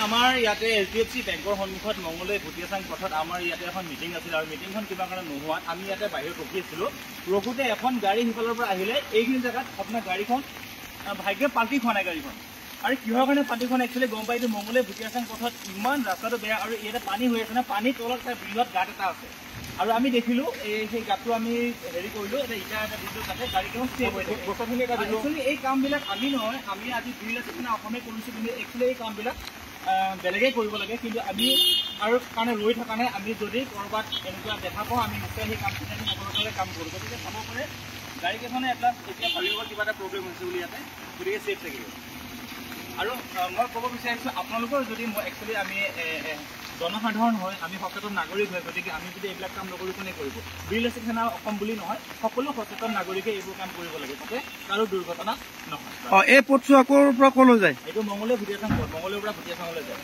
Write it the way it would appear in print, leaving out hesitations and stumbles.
আমাৰ ইয়াতে HDFC বেংকৰ সন্মুখত মংগলদৈ ভুটিয়াচাং পথত আমাৰ ইয়াতে এখন মিটিং আছিল আৰু মিটিংখন কিবা কাৰণে নোহোৱাত আমি ইয়াতে বাহিৰত ৰখি আছিলোঁ। ৰখোতে এখন গাড়ী সিফালৰ পৰা আহিলে এইখিনি জেগাত আপোনাৰ গাড়ীখন ভাগ্যে পাল্টি খোৱা নাই গাড়ীখন। আৰু কিহৰ কাৰণে পাল্টি খোৱা নাই একচুৱেলি গম পাই, মংগলদৈ ভুটিয়াচাং পথত ইমান ৰাস্তাটো বেয়া আৰু ইয়াতে পানী হৈ আছে না, পানীৰ তলত এটা বৃহৎ গাঁত এটা আছে আৰু আমি দেখিলোঁ সেই গাঁতটো আমি হেৰি কৰিলোঁ, ইটা এটা দিলোঁ তাতে গাড়ীখন ছেভ হৈ থাকে। একচুৱেলি এই কামবিলাক আমি নহয়, আমি আজি 2 লাখ অসমে কৰিছোঁ, কিন্তু একচুৱেলি এই কামবিলাক বেলেগে কৰিব লাগে, কিন্তু আমি আৰু কাৰণে ৰৈ থকা নাই। আমি যদি ক'ৰবাত এনেকুৱা দেখা পাওঁ আমি নিশ্চয় সেই কামখিনি আমি সফলতাৰে কাম কৰোঁ। গতিকে চাব পাৰে গাড়ীকেইখনে এটা এতিয়া ভাবিব কিবা এটা প্ৰব্লেম হৈছে বুলি ইয়াতে, গতিকে ছেফ থাকিব। আৰু মই ক'ব বিচাৰিছোঁ আপোনালোকৰ যদি মই একচুৱেলি আমি জনসাধাৰণ হয়, আমি সচেতন নাগৰিক হয়, গতিকে আমি যদি এইবিলাক কাম নকৰোঁ কোনে কৰিব? বীৰ লাচিত সেনা অসম বুলি নহয়, সকলো সচেতন নাগৰিকে এইবোৰ কাম কৰিব লাগে যাতে কাৰো দুৰ্ঘটনা নহয়। এই পথটো আকৌ পৰা ক'লৈ যায়? এইটো মংগলদৈ ভুটিয়াচাং পথ, মংগলদৈৰ পৰা ভুটিয়াচাঙলৈ যায়।